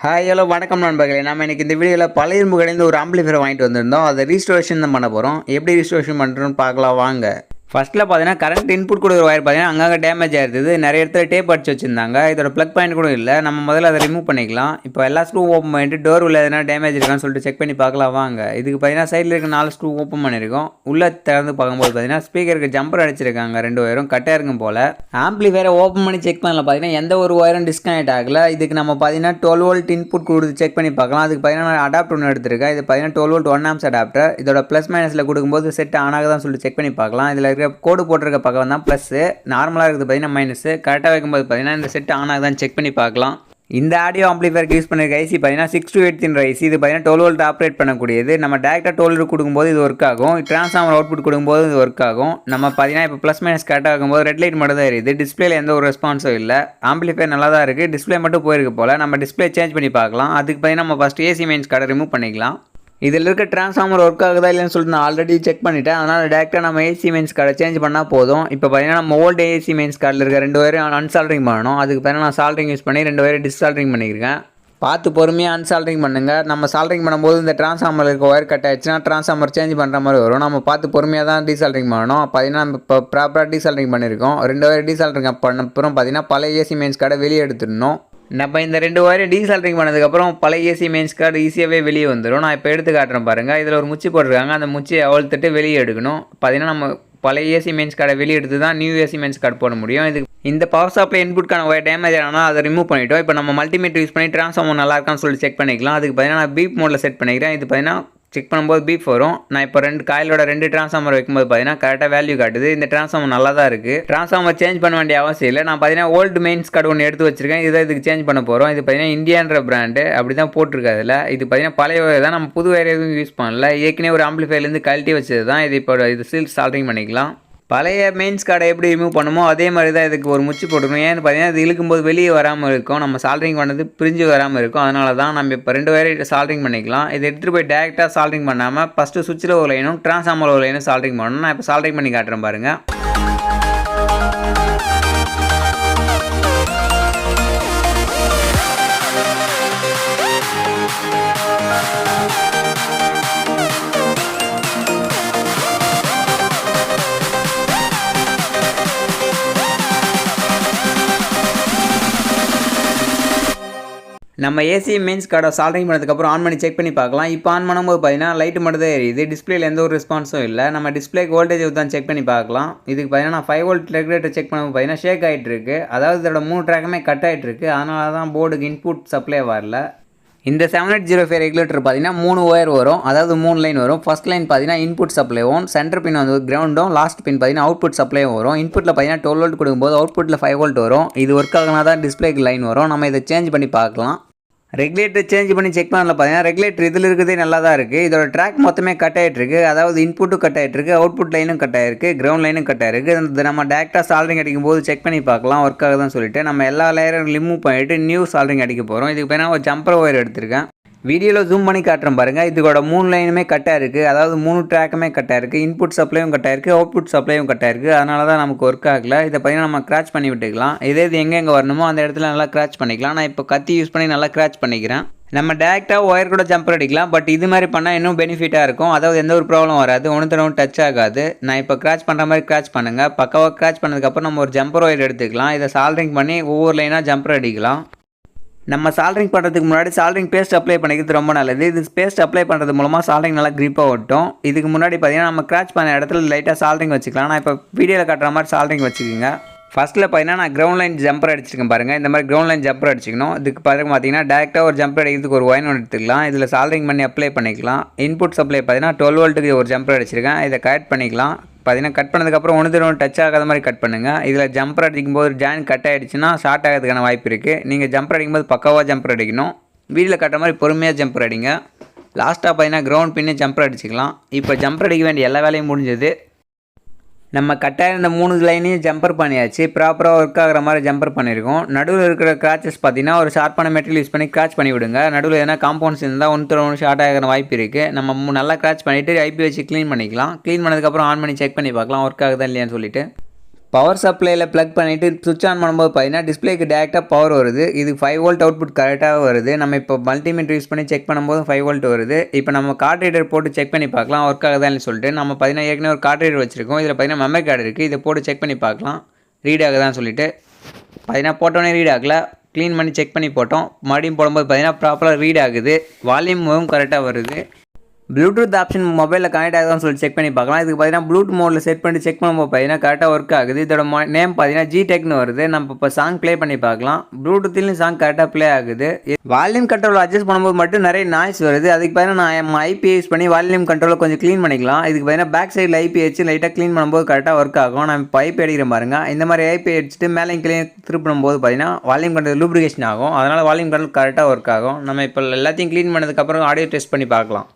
Hi hello வணக்கம் நண்பர்களே. நம்ம இன்னைக்கு இந்த வீடியோவில் பழைய இரும்பு கடையிலேருந்து ஒரு ஆம்பிளிஃபையர் வாங்கிட்டு வந்திருந்தோம். அதை ரீஸ்டோரேஷன் தான் பண்ண போகிறோம். எப்படி ரீஸ்டோரேஷன் பண்ணுறோன்னு பார்க்கலாம் வாங்க. ஃபஸ்ட்டில் பார்த்தீங்கன்னா கரண்ட் இன்புட் கொடுக்குற ஒயர் பார்த்தீங்கன்னா அங்கங்கே டேமேஜ் ஆகிருந்தது. நிறைய இடத்துல டேப் அடிச்சு வச்சுருந்தாங்க. இதோட ப்ளக் பாயிண்ட் கூட இல்லை. நம்ம முதல்ல அதை ரிமூவ் பண்ணிக்கலாம். இப்போ எல்லா ஸ்க்ரூ ஓப்பன் பண்ணிட்டு டோர் உள்ள எதனா டேமேஜ் இருக்கான்னு சொல்லிட்டு செக் பண்ணி பார்க்கலாம் வாங்க. இதுக்கு பார்த்தீங்கன்னா சைடில் இருக்க 4 ஸ்க்ரூ ஓப்பன் பண்ணியிருக்கோம். உள்ளே திறந்து பார்க்கும்போது பார்த்தீங்கன்னா ஸ்பீக்கருக்கு ஜம்பர் அடிச்சிருக்காங்க. 2 ஒயரும் கட்டாக இருக்கும் போல். ஆம்பிளிஃபையரை ஓப்பன் பண்ணி செக் பண்ணல பார்த்தீங்கன்னா எந்த ஒரு ஒயரும் டிஸ்கனெக்ட் ஆகலை. இதுக்கு நம்ம பார்த்தீங்கன்னா 12 வோல்ட் இன்புட் கொடுத்து செக் பண்ணி பார்க்கலாம். அதுக்கு பார்த்தீங்கன்னா நான் அடாப்டர் ஒன்று எடுத்திருக்கேன். இது பார்த்தீங்கன்னா 12 வோல்ட் 1 ஆம்ஸ் அடாப்டர். இதோட ப்ளஸ் மைனஸில் கொடுக்கும்போது செட் ஆனாக தான் சொல்லிட்டு செக் பண்ணி பார்க்கலாம். இதில் இருக்க கோடு போட்டிருக்க பக்கம் தான் ப்ளஸ்ஸு, நார்மலாக இருக்குது பார்த்தீங்கன்னா மைனஸு. கரெக்டாக வைக்கும்போது பார்த்தீங்கன்னா இந்த செட் ஆனாக தான் செக் பண்ணி பார்க்கலாம். இந்த ஆடியோ ஆம்பிளிஃபையருக்கு யூஸ் பண்ணிருக்க ஐசி பார்த்தீங்கன்னா 628 ஐசி. இது பார்த்தீங்கன்னா 12 வோல்ட் ஆப்ரேட் பண்ணக்கூடியது. நம்ம டேரெக்டாக 12 கொடுக்கும்போது இது ஒர்க் ஆகும். ட்ரான்ஸ்ஃபார்மர் அவுட்புட் கொடுக்கும்போது இது ஒர்க் ஆகும். நம்ம பார்த்தீங்கன்னா இப்போ ப்ளஸ் மைனஸ் கரெக்டாக ஆகும்போது ரெட் லைட் மட்டும் தான் எரியுது. டிஸ்பிளேல எந்த ஒரு ரெஸ்பான்ஸும் இல்லை. ஆம்பிளிஃபையர் நல்லா தான் இருக்குது. டிஸ்பிளே மட்டும் போயிருக்கு போல். நம்ம டிஸ்பிளே சேஞ்ச் பண்ணி பார்க்கலாம். அதுக்கு பார்த்தீங்கன்னா நம்ம ஃபஸ்ட் ஏசி மெயின்ஸ் கார்டை ரிமூவ் பண்ணிக்கலாம். இதில் இருக்க ட்ரான்ஸ்ஃபார்மர் ஒர்க் ஆகுதா இல்லைன்னு சொல்லிட்டு நான் ஆல்ரெடி செக் பண்ணிட்டேன். அதனால் டேரெக்டாக நம்ம ஏசி மெயின்ஸ் கார்டை சேஞ்ச் பண்ணால் போதும். இப்போ பார்த்தீங்கன்னா நம்ம ஓல்டு ஏசி மெயின்ஸ் கார்டில் இருக்க 2 ஒயரும் அன்சால்ட்ரிங் பண்ணணும். அதுக்கு பார்த்தீங்கன்னா நான் சால்ட்ரிங் யூஸ் பண்ணி 2 ஒயரை டிஸ்சால்ட்ரிங் பண்ணியிருக்கேன். பார்த்து பொறுமையாக அன்சால்ட்ரிங் பண்ணுங்கள். நம்ம சால்ட்ரிங் பண்ணும்போது இந்த ட்ரான்ஸ்ஃபார்மர் இருக்க ஒயர் கட் ஆயிடுச்சுன்னா ட்ரான்ஸ்ஃபார்மர் சேஞ்ச் பண்ணுற மாதிரி வரும். நம்ம பார்த்து பொறுமையாக தான் டீசால்ட்ரிங் பண்ணணும். பார்த்தீங்கன்னா நம்ம இப்போ ப்ராப்பராக டீசால்ட்ரிங் பண்ணியிருக்கோம். 2 ஒயர் டீசால்ட்ரிங் பண்ண அப்புறம் பார்த்தீங்கன்னா பழைய ஏசி மெயின்ஸ் கார்டை வெளியே எடுத்துடணும். நம்ம இந்த 2 ஒயரை டீசால்ட்ரிங் பண்ணதுக்கப்புறம் பழைய ஏசி மெயின்ஸ் கார்டு ஈஸியாகவே வெளியே வந்துடும். நான் இப்போ எடுத்து காட்டுறேன் பாருங்கள். இதில் ஒரு முச்சி போட்டிருக்காங்க. அந்த முச்சியை அவுழ்த்துட்டு வெளியே எடுக்கணும். பார்த்தீங்கன்னா நம்ம பழைய ஏசி மெயின்ஸ் கார்டை வெளியே எடுத்து தான் நியூ ஏசி மெயின்ஸ் கார்டு போட முடியும். இது இந்த பவர் சப்ளை இன்புட்கான ஒயர் டேமேஜ் ஆனால் அதை ரிமூவ் பண்ணிட்டோம். இப்போ நம்ம மல்டிமீட்டர் யூஸ் பண்ணி ட்ரான்ஸ்ஃபார்மர் நல்லா இருக்கான்னு சொல்லி செக் பண்ணிக்கலாம். அதுக்கு பார்த்தீங்கன்னா நான் பீப் மோடில் செட் பண்ணிக்கிறேன். இது பார்த்தீங்கன்னா செக் பண்ணும்போது பீப் வரும். நான் இப்போ 2 காயிலோட 2 ட்ரான்ஸ்ஃபார்மர் வைக்கும்போது பார்த்தீங்கன்னா கரெக்டாக வேல்யூ காட்டுது. இந்த ட்ரான்ஸ்ஃபார்மர் நல்லா தான் இருக்குது. ட்ரான்ஸ்ஃபார்மர் சேஞ்ச் பண்ண வேண்டிய அவசியம் இல்லை. நான் பார்த்தீங்கன்னா ஓல்டு மெயின்ஸ் கார்டு ஒன்று எடுத்து வச்சிருக்கேன். இதை இதுக்கு சேஞ்ச் பண்ண போகிறோம். இது பார்த்தீங்கன்னா இந்தியான்ற பிராண்டு அப்படி தான் போட்டிருக்கு. அதில் இது பார்த்தீங்கன்னா பழைய ஒயர் தான். நம்ம புது ஒயர் எதுவும் யூஸ் பண்ணல. ஏற்கனவே ஒரு ஆம்பிளிஃபையர்லேருந்து கழட்டி வச்சது தான். இது இப்போ இது சீல் சால்ட்ரிங் பண்ணிக்கலாம். பழைய மெயின்ஸ் கார்டை எப்படி ரிமூவ் பண்ணுமோ அதே மாதிரி தான் இதுக்கு ஒரு முச்சு போட்டுக்கணும். ஏன்னு பார்த்தீங்கன்னா இது இழுக்கும்போது வெளியே வராமல் இருக்கும். நம்ம சால்ட்ரிங் பண்ணது பிரிஞ்சு வராமல் இருக்கும். அதனால தான் நம்ம இப்போ 2 ஒயரை சால்ட்ரிங் பண்ணிக்கலாம். இதை எடுத்துகிட்டு போய் டேரெக்டாக சால்ட்ரிங் பண்ணாமல் ஃபஸ்ட்டு சுவிட்சில் ஒரு லைனும் ட்ரான்ஸ்ஃபார்மர் ஒரு லைனும் சால்ட்ரிங் பண்ணணும். நான் இப்போ சால்ட்ரிங் பண்ணி காட்டுறேன் பாருங்கள். நம்ம ஏசி மெயின்ஸ் கார்டை சால்ட்ரிங் பண்ணதுக்கப்புறம் ஆன் பண்ணி செக் பண்ணி பார்க்கலாம். இப்போ ஆன் பண்ணும்போது பார்த்தீங்கன்னா லைட் மட்டும் தான் எரியுது. டிஸ்பிளேல எந்த ஒரு ரெஸ்பான்ஸும் இல்லை. நம்ம டிஸ்பிளேக்கு வோல்டேஜ் தான் செக் பண்ணி பார்க்கலாம். இதுக்கு பார்த்தீங்கன்னா நான் 5 வோல்ட் ரெகுலேட்டர் செக் பண்ணும்போது பார்த்தீங்கன்னா ஷேக் ஆகிட்டு இருக்கு. அதாவது இதோட 3 ட்ராக்குமே கட் ஆகிட்டு இருக்கு. அதனால தான் போர்டுக்கு இன்புட் சப்ளை வரல. இந்த 7805 ரெகுலேட்டர் பார்த்தீங்கன்னா 3 ஒயர் வரும். அதாவது 3 லைன் வரும். ஃபர்ஸ்ட் லைன் பார்த்தீங்கன்னா இன்புட் சப்ளைவும், சென்டர் பின் வந்து கிரவுண்டும், லாஸ்ட் பின் பார்த்தீங்கன்னா அவுட்புட் சப்ளையும் வரும். இன்புட்டில் பார்த்தீங்கன்னா 12 வோல்ட் கொடுக்கும்போது அவுட்புட்டில் 5 வோல்ட் வரும். இது ஒர்க் ஆகினா தான் டிஸ்பிளேக்கு லைன் வரும். நம்ம இதை சேஞ்ச் பண்ணி பார்க்கலாம். ரெகுலேட்டர் சேஞ்ச் பண்ணி செக் பண்ணல பார்த்தீங்கன்னா ரெகுலேட்டர் இதில் இருக்கிறதே நல்லா தான் இருக்குது. இதோட ட்ராக் மொத்தமே கட் ஆகிட்டுருக்கு. அதாவது இன்புட்டும் கட் ஆகிட்டுருக்கு, அவுட்புட் லைனும் கட் ஆகிருக்கு, கிரவுண்ட் லைனும் கட் ஆகிருக்கு. இது நம்ம டேரெக்டாக சால்ட்ரிங் அடிக்கும் போது செக் பண்ணி பார்க்கலாம் ஒர்க் ஆகுதுன்னு சொல்லிட்டு நம்ம எல்லா லேயரும் ரிமூவ் பண்ணிவிட்டு நியூ சால்ட்ரிங் அடிக்க போகிறோம். இதுக்கு பார்த்தீங்கன்னா ஒரு ஜம்பர் ஒயர் எடுத்திருக்கேன். வீடியோவில் ஜூம் பண்ணி காட்டுறேன் பாருங்கள். இதோட 3 லைனுமே கட்டாக இருக்குது. அதாவது 3 ட்ராக்குமே கட்டாக இருக்குது. இன்புட் சப்ளையும் கட்டாக இருக்குது, அவுட்புட் சப்ளையும் கட்டாக இருக்குது. அதனால தான் நமக்கு ஒர்க் ஆகலை. இதை பார்த்தீங்கன்னா நம்ம கிராச் பண்ணி விட்டுக்கலாம். இதே இது எங்கே வரணுமோ அந்த இடத்துல நல்லா கிராச் பண்ணிக்கலாம். நான் இப்போ கத்தி யூஸ் பண்ணி நல்லா கிராச் பண்ணிக்கிறேன். நம்ம டேரெக்டாக ஒயர் கூட ஜம்பர் அடிக்கலாம். பட் இது மாதிரி பண்ணால் இன்னும் பெனிஃபிட்டாக இருக்கும். அதாவது எந்த ஒரு ப்ராப்ளம் வராது. ஒன்று டச் ஆகாது. நான் இப்போ கிராச் பண்ணுற மாதிரி கிராச் பண்ணுங்கள். பக்காவாக கிராச் பண்ணதுக்கப்புறம் நம்ம ஒரு ஜம்பர் ஒயர் எடுத்துக்கலாம். இதை சால்ட்ரிங் பண்ணி ஒவ்வொரு லைனாக ஜம்பர் அடிக்கலாம். நம்ம சால்ட்ரிங் பண்ணுறதுக்கு முன்னாடி சால்ட்ரிங் பேஸ்ட் அப்ளை பண்ணிக்கிறது ரொம்ப நல்லது. இது பேஸ்ட் அப்ளை பண்ணுறது மூலமாக சால்ட்ரிங் நல்லா க்ரிப்பாக ஒட்டும். இதுக்கு முன்னாடி பார்த்தீங்கன்னா நம்ம கிராச் பண்ண இடத்துல லைட்டாக சால்ட்ரிங் வச்சுக்கலாம். நான் இப்போ வீடியோவில் காட்டுற மாதிரி சால்ட்ரிங் வச்சுக்கோங்க. ஃபஸ்ட்டில் பார்த்தீங்கன்னா நான் கிரவுண்ட் லைன் ஜம்பர் அடிச்சிருக்கேன் பாருங்கள். இந்த மாதிரி கிரவுண்ட் லைன் ஜம்பர் அடிச்சிக்கணும். இதுக்கு பார்த்தீங்கன்னா டேரெக்டாக ஒரு ஜம்பர் அடிக்கிறதுக்கு ஒரு ஒயர் எடுத்துக்கலாம். இதில் சால்ட்ரிங் பண்ணி அப்ளை பண்ணிக்கலாம். இன்புட் சப்ளை பார்த்தீங்கன்னா 12 வோல்ட்டுக்கு ஒரு ஜம்பர் அடிச்சிருக்கேன். இதை கட் பண்ணிக்கலாம். பார்த்தீங்கன்னா கட் பண்ணதுக்கப்புறம் ஒன்று டச் ஆகாத மாதிரி கட் பண்ணுங்கள். இதில் ஜம்பர் அடிக்கும்போது ஜாயின் கட் ஆகிடுச்சுன்னா ஷார்ட் ஆகிறதுக்கான வாய்ப்பு இருக்குது. நீங்கள் ஜம்பர் அடிக்கும்போது பக்காவாக ஜம்பர் அடிக்கணும். வீடியோவில் கட்டுற மாதிரி பொறுமையாக ஜம்பர் அடிங்க. லாஸ்ட்டாக பார்த்தீங்கன்னா கிரவுண்ட் பின்னே ஜம்பர் அடிச்சிக்கலாம். இப்போ ஜம்பர் அடிக்க வேண்டிய எல்லா வேலையும் முடிஞ்சது. நம்ம கட்டாக இருந்த 3 லைனையும் ஜம்பர் பண்ணியாச்சு. ப்ராப்பராக ஒர்க் ஆகிற மாதிரி ஜம்பர் பண்ணியிருக்கோம். நடுவில் இருக்கிற கிராச்சஸ் பார்த்தீங்கன்னா ஒரு ஷார்ப்பான மெட்டீரியல் யூஸ் பண்ணி கிராச் பண்ணி விடுங்க. நடுவில் எதனா காம்பவுண்ட்ஸ் இருந்தால் ஒன்று ஷார்ட் ஆகிற வாய்ப்பு இருக்குது. நம்ம நல்லா கிராச் பண்ணிவிட்டு ஐபி வச்சு க்ளீன் பண்ணிக்கலாம். க்ளீன் பண்ணதுக்கப்புறம் ஆன் பண்ணி செக் பண்ணி பார்க்கலாம் ஒர்க் ஆகுதா இல்லையான்னு சொல்லிட்டு. பவர் சப்ளையில் ப்ளக் பண்ணிவிட்டு சுவிட்ச் ஆன் பண்ணும்போது பார்த்தீங்கன்னா டிஸ்பிளேக்கு டேரெக்டாக பவர் வருது. இது 5 வோல்ட் அவுட்புட் கரெக்டாக வருது. நம்ம இப்போ மல்டிமீட்டர் யூஸ் பண்ணி செக் பண்ணும்போது 5 வோல்ட் வருது. இப்போ நம்ம கார்ட் ரீடர் போட்டு செக் பண்ணி பார்க்கலாம் ஒர்க் ஆகுதான்னு சொல்லிட்டு. நம்ம பார்த்தீங்கன்னா ஏற்கனவே ஒரு கார்ட் ரீடர் வச்சிருக்கோம். இதில் பார்த்தீங்கன்னா மெமரி கார்டு இருக்குது. இதை போட்டு செக் பண்ணி பார்க்கலாம் ரீட் ஆகுதான்னு சொல்லிட்டு. பார்த்தீங்கன்னா போட்டோன்னே ரீட் ஆகல. க்ளீன் பண்ணி செக் பண்ணி போட்டோம். மறுபடியும் போடும்போது பார்த்தீங்கன்னா ப்ராப்பராக ரீட் ஆகுது. வால்யூமும் கரெக்டாக வருது. ப்ளூடூத் ஆப்ஷன் மொபைலில் கனெக்ட் ஆகுதான்னு சொல்லி செக் பண்ணி பார்க்கலாம். இதுக்கு பார்த்தீங்கன்னா ப்ளூடூத் மோடில் செட் பண்ணி செக் பண்ணும்போது பார்த்தீங்கன்னா கரெக்டாக ஒர்க் ஆகுது. இதோட நேம் பார்த்தீங்கன்னா ஜிடெக்னு வருது. நம்ம இப்போ சாங் ப்ளே பண்ணி பார்க்கலாம். ப்ளூடூத்லேயும் சாங் கரெக்டாக ப்ளே ஆகுது. வால்யூம் கண்ட்ரோல் அட்ஜஸ்ட் பண்ணும்போது மட்டும் நிறைய நாய்ஸ் வருது. அதுக்கு பார்த்தீங்கன்னா நம்ம ஐபி யூஸ் பண்ணி வால்யூம் கண்ட்ரோலை கொஞ்சம் க்ளீன் பண்ணிக்கலாம். இதுக்கு பார்த்தீங்கன்னா பேக் சைடில் ஐபி வச்சு லைட்டாக க்ளீன் பண்ணும்போது கரெக்டாக ஒர்க் ஆகும். நம்ம இப்போ ஐபி அடிக்கிற பாருங்க. இந்த மாதிரி ஐபி அடிச்சுட்டு மேலே க்ளீன் திருப்பிடும்போது பார்த்தீங்கன்னா வால்யூம் கண்ட்ரோல் லூப்ரிகேஷன் ஆகும். அதனால் வால்யூம் கண்ட்ரோல் கரெக்டாக ஒர்க் ஆகும். நம்ம இப்போ எல்லாத்தையும் க்ளீன் பண்ணதுக்கப்புறம் ஆடியோ டெஸ்ட் பண்ணி பார்க்கலாம்.